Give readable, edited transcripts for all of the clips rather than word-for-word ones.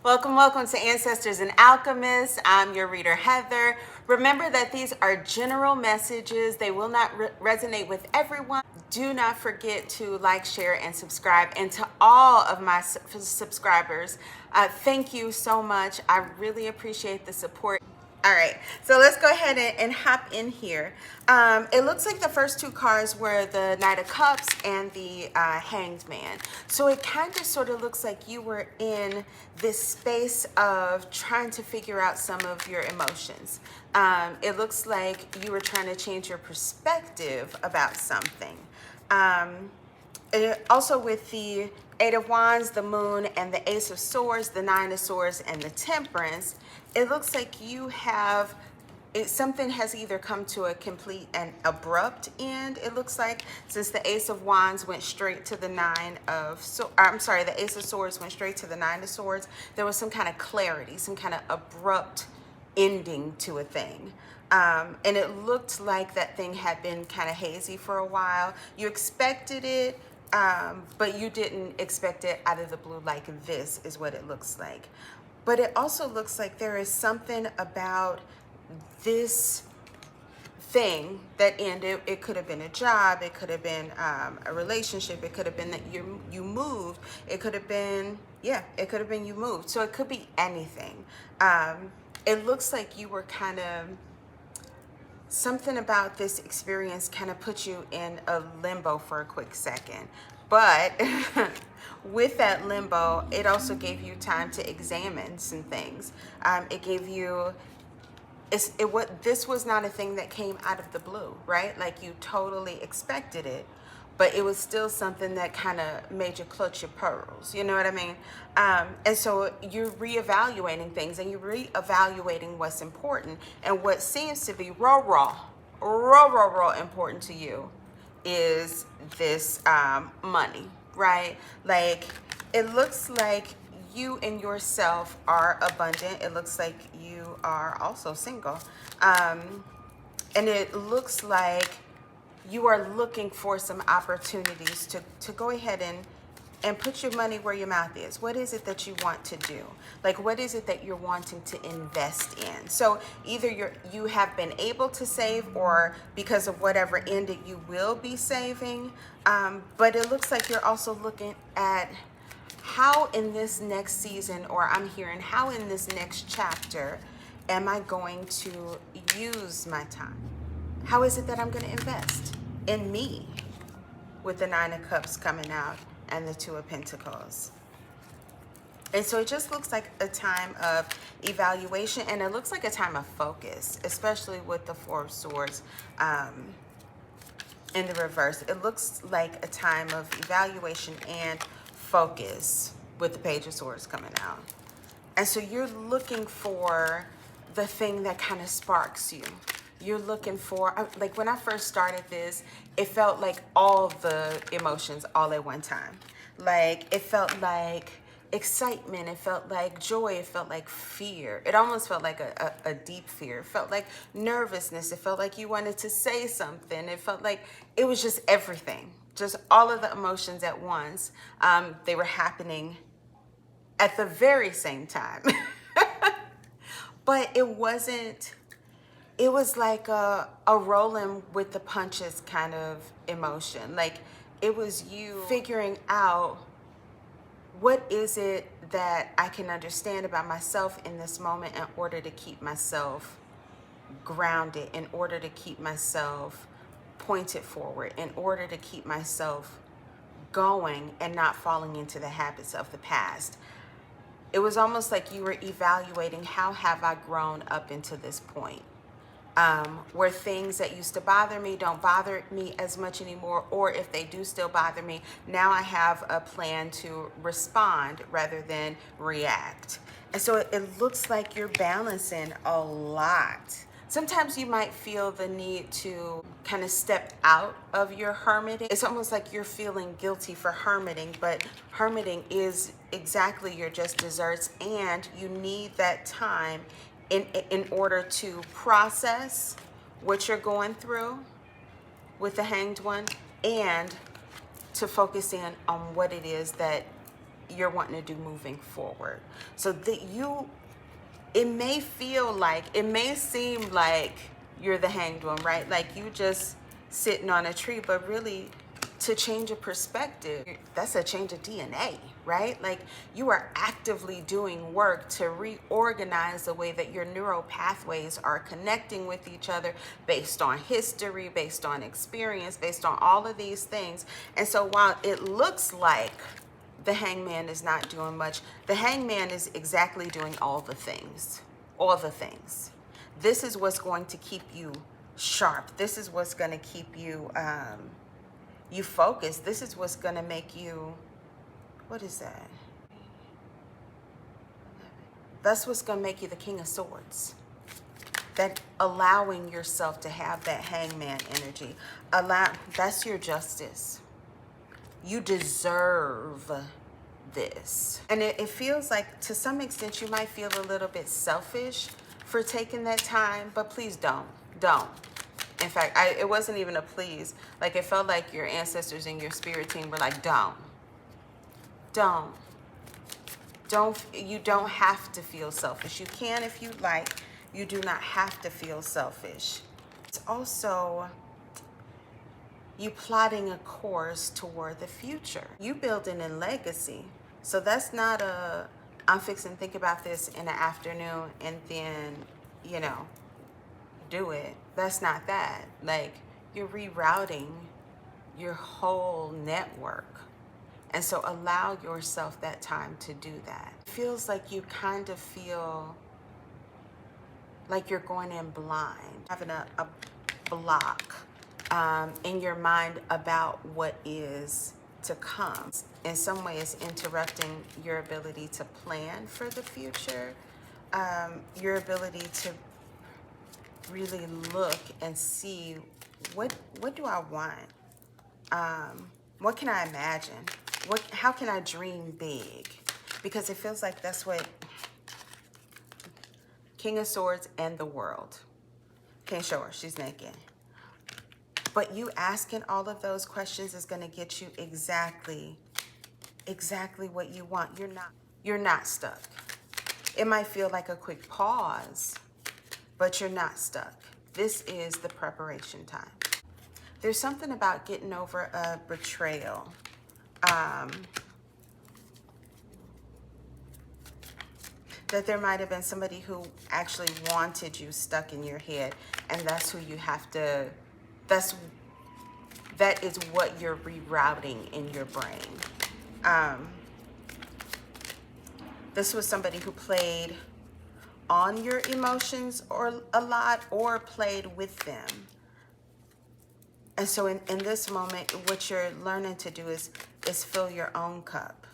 Welcome, welcome to Ancestors and Alchemists. I'm your reader, Heather. Remember that these are general messages. They will not resonate with everyone. Do not forget to like, share, and subscribe. And to all of my subscribers, thank you so much. I really appreciate the support. All right, so let's go ahead and hop in here. It looks like the first two cards were the Knight of Cups and the Hanged Man. So it kind of sort of looks like you were in this space of trying to figure out some of your emotions. It looks like you were trying to change your perspective about something. Also with the Eight of Wands, the Moon, and the Ace of Swords, the Nine of Swords, and the Temperance, it looks like you have something has either come to a complete and abrupt end, it looks like, since the Ace of Wands went straight to the the Ace of Swords went straight to the Nine of Swords. There was some kind of clarity, some kind of abrupt ending to a thing. And it looked like that thing had been kind of hazy for a while. You expected it, but you didn't expect it out of the blue like this is what it looks like. But it also looks like there is something about this thing that ended. It could have been a job, it could have been a relationship, it could have been that you moved, it could have been, it could have been you moved. So it could be anything. It looks like you were kind of, something about this experience kind of put you in a limbo for a quick second. But with that limbo, it also gave you time to examine some things. It gave you, this was not a thing that came out of the blue, right? Like you totally expected it, but it was still something that kind of made you clutch your pearls. You know what I mean? And so you're reevaluating things, and you're reevaluating what's important. And what seems to be raw important to you is this money, right? Like it looks like you and yourself are abundant. It looks like you are also single. And it looks like you are looking for some opportunities to go ahead and put your money where your mouth is. What is it that you want to do? Like, what is it that you're wanting to invest in? So either you have been able to save, or because of whatever ended, you will be saving. But it looks like you're also looking at how in this next season, or I'm hearing how in this next chapter, am I going to use my time? How is it that I'm going to invest in me, with the Nine of Cups coming out and the Two of Pentacles? And so it just looks like a time of evaluation, and it looks like a time of focus, especially with the Four of Swords in the reverse. It looks like a time of evaluation and focus with the Page of Swords coming out. And so you're looking for the thing that kind of sparks you. You're looking for, like when I first started this, it felt like all the emotions all at one time. Like it felt like excitement, it felt like joy, it felt like fear. It almost felt like a deep fear. It felt like nervousness. It felt like you wanted to say something. It felt like it was just everything, just all of the emotions at once. They were happening at the very same time. But it wasn't, it was like a rolling with the punches kind of emotion. Like it was you figuring out, what is it that I can understand about myself in this moment in order to keep myself grounded, in order to keep myself pointed forward, in order to keep myself going and not falling into the habits of the past. It was almost like you were evaluating, how have I grown up into this point? Where things that used to bother me don't bother me as much anymore, or if they do still bother me, now I have a plan to respond rather than react. And so it looks like you're balancing a lot. Sometimes you might feel the need to kind of step out of your hermiting. It's almost like you're feeling guilty for hermiting, but hermiting is exactly your just desserts, and you need that time in order to process what you're going through with the Hanged One, and to focus in on what it is that you're wanting to do moving forward. So that it may feel like, it may seem like you're the hanged one, right? Like you just sitting on a tree, but really to change a perspective, that's a change of DNA, right? Like you are actively doing work to reorganize the way that your neural pathways are connecting with each other based on history, based on experience, based on all of these things. And so while it looks like the hangman is not doing much, the hangman is exactly doing all the things. All the things. This is what's going to keep you sharp. This is what's going to keep you you focused. This is what's going to make you, what is that? That's what's going to make you the King of Swords. That allowing yourself to have that hangman energy. That's your justice. You deserve this. And it feels like to some extent you might feel a little bit selfish for taking that time, but please don't. In fact, it wasn't even a please. Like it felt like your ancestors and your spirit team were like, don't. You don't have to feel selfish. You can if you like. You do not have to feel selfish. It's also you plotting a course toward the future. You building a legacy. So that's not I'm fixing to think about this in the afternoon and then, do it. That's not that. Like you're rerouting your whole network. And so allow yourself that time to do that. It feels like you kind of feel like you're going in blind, having a block in your mind about what is to come. In some ways, interrupting your ability to plan for the future, your ability to really look and see what do I want? What can I imagine? How can I dream big? Because it feels like that's what King of Swords and the world. Can't show her, she's naked. But you asking all of those questions is going to get you exactly what you want. You're not stuck. It might feel like a quick pause, but you're not stuck. This is the preparation time. There's something about getting over a betrayal. That there might have been somebody who actually wanted you stuck in your head, and that's who you have to, that is what you're rerouting in your brain. This was somebody who played on your emotions a lot or played with them. And so in this moment, what you're learning to do is fill your own cup.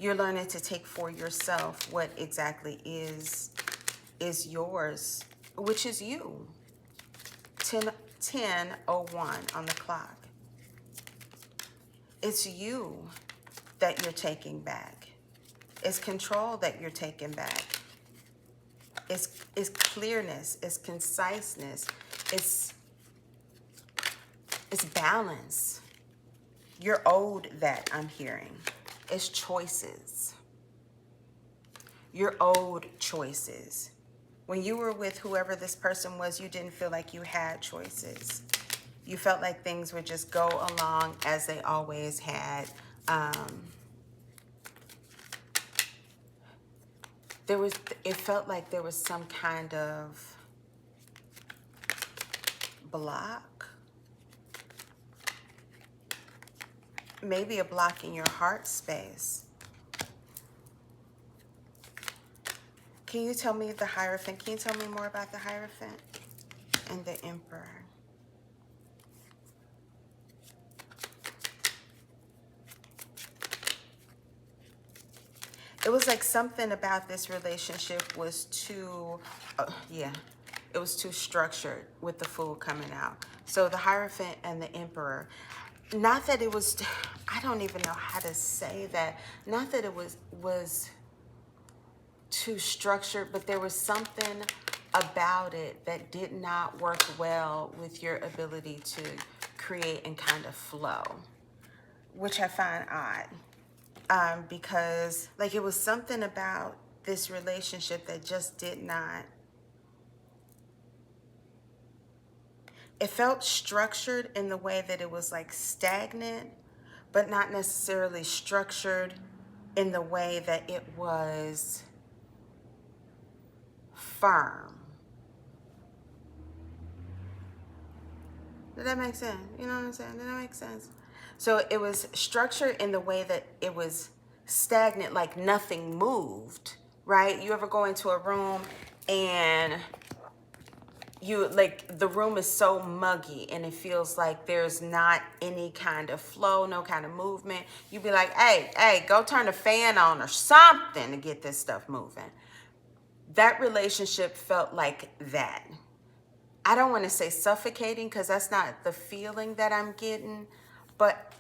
You're learning to take for yourself what exactly is yours, which is you. 10:01 on the clock. It's you that you're taking back. It's control that you're taking back. It's clearness, it's conciseness, it's balance. You're owed that, I'm hearing. It's choices. You're owed choices. When you were with whoever this person was, you didn't feel like you had choices. You felt like things would just go along as they always had. It felt like there was some kind of block. Maybe a block in your heart space. Can you tell me the Hierophant? Can you tell me more about the Hierophant and the Emperor? It was like something about this relationship was too, it was too structured with the Fool coming out. So the Hierophant and the Emperor, not that it was, I don't even know how to say that, not that it was too structured, but there was something about it that did not work well with your ability to create and kind of flow. which I find odd. Because like it was something about this relationship that just did not, it felt structured in the way that it was like stagnant, but not necessarily structured in the way that it was firm. Did that make sense? You know what I'm saying? Did that make sense? So it was structured in the way that it was stagnant, like nothing moved, right? You ever go into a room and you like the room is so muggy and it feels like there's not any kind of flow, no kind of movement. You'd be like, hey, go turn the fan on or something to get this stuff moving. That relationship felt like that. I don't want to say suffocating because that's not the feeling that I'm getting, but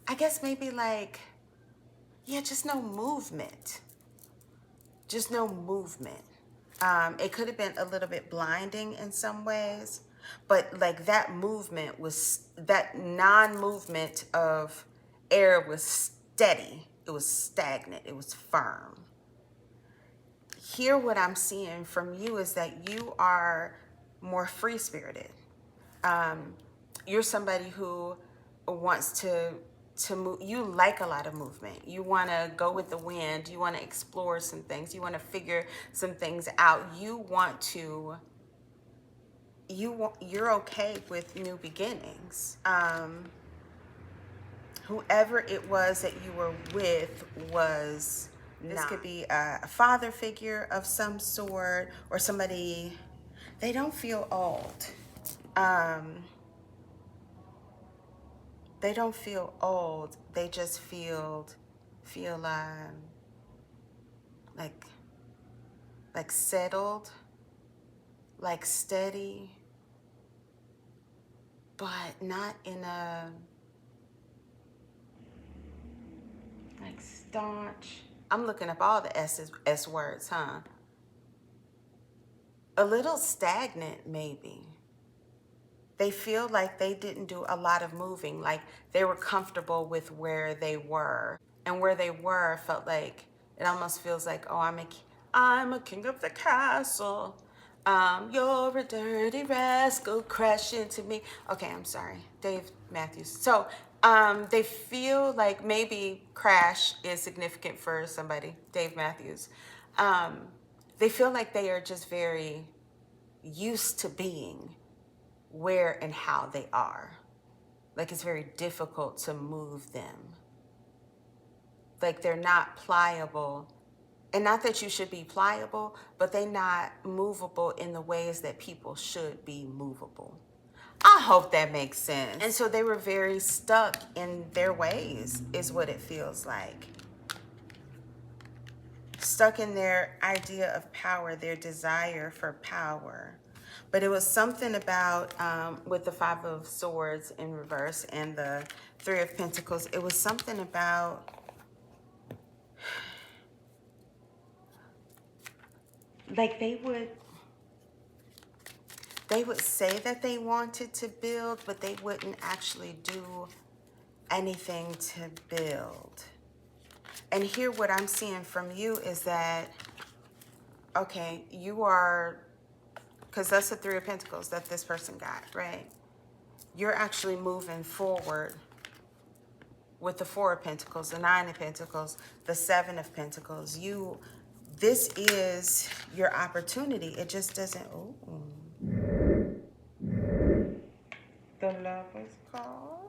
I guess maybe like, yeah, just no movement. Just no movement. It could have been a little bit blinding in some ways, but like that movement was, that non-movement of air was steady. It was stagnant. It was firm. Here, what I'm seeing from you is that you are more free-spirited. You're somebody who wants to move. You like a lot of movement. You want to go with the wind. You want to explore some things. You want to figure some things out. You're okay with new beginnings. Whoever it was that you were with was this could be a father figure of some sort, or somebody. They don't feel old. They don't feel old. They just feel like settled, like steady, but not in a like staunch. I'm looking up all the S words, huh? A little stagnant, maybe. They feel like they didn't do a lot of moving, like they were comfortable with where they were. And where they were felt like, it almost feels like, oh, I'm a king of the castle. You're a dirty rascal, crash into me. Okay, I'm sorry, Dave Matthews. So they feel like maybe crash is significant for somebody, Dave Matthews. They feel like they are just very used to being where and how they are. Like it's very difficult to move them. Like they're not pliable. And not that you should be pliable, but they're not movable in the ways that people should be movable. I hope that makes sense. And so they were very stuck in their ways, is what it feels like. Stuck in their idea of power, their desire for power. But it was something about, with the Five of Swords in reverse and the Three of Pentacles, it was something about like they would say that they wanted to build, but they wouldn't actually do anything to build. And here what I'm seeing from you is that, okay, you are, because that's the Three of Pentacles that this person got, right? You're actually moving forward with the Four of Pentacles, the Nine of Pentacles, the Seven of Pentacles. This is your opportunity. It just doesn't, oh. The Lover's card.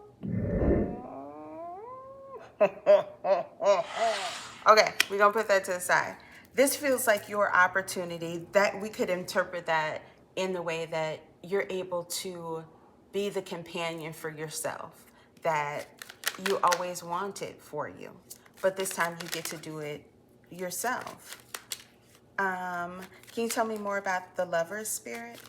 Okay, we're gonna put that to the side. This feels like your opportunity, that we could interpret that in the way that you're able to be the companion for yourself that you always wanted for you. But this time you get to do it yourself. Can you tell me more about the Lover's spirit?